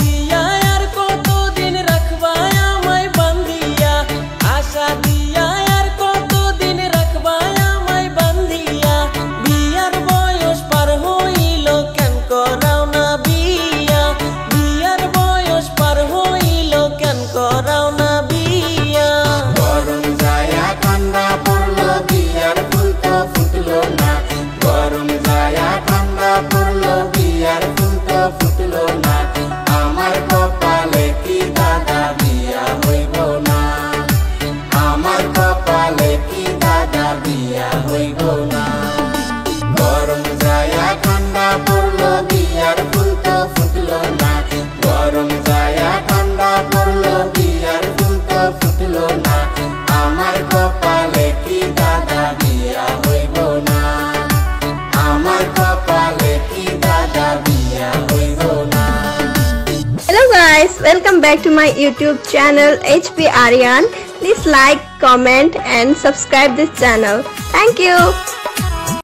দিয়া আর কতদিন রাখবা আমায় বান্ধিয়া, আশা দিয়া আর কতদিন রাখবা আমায় বান্ধিয়া। বিয়ার বয়স পার হইল কেন করাও না বিয়া, বিয়ার বয়স পার হইল কেন করাও না বিয়া। গরম যায়া ঠান্ডা পড়লো বিয়ার ফুল তো ফুটলো না, গরম যায়া ঠান্ডা পড়লো বিয়ার ফুল তো ফুটলো না। আমার কপালে কি দাদা বিয়া হইব না, আমার কপালে কি দাদা বিয়া হইব না। গরম যায়া ঠান্ডা পড়লো বিয়ার ফুল তো ফুটলো না, গরম যায়া ঠান্ডা পড়লো বিয়ার ফুল তো ফুটলো না। আমার কপালে কি দাদা বিয়া হইব না, আমার কপালে কি দাদা বিয়া হইব না। Hello guys, welcome back to my YouTube channel HP Aryan. Please like, comment and subscribe this channel. Thank you.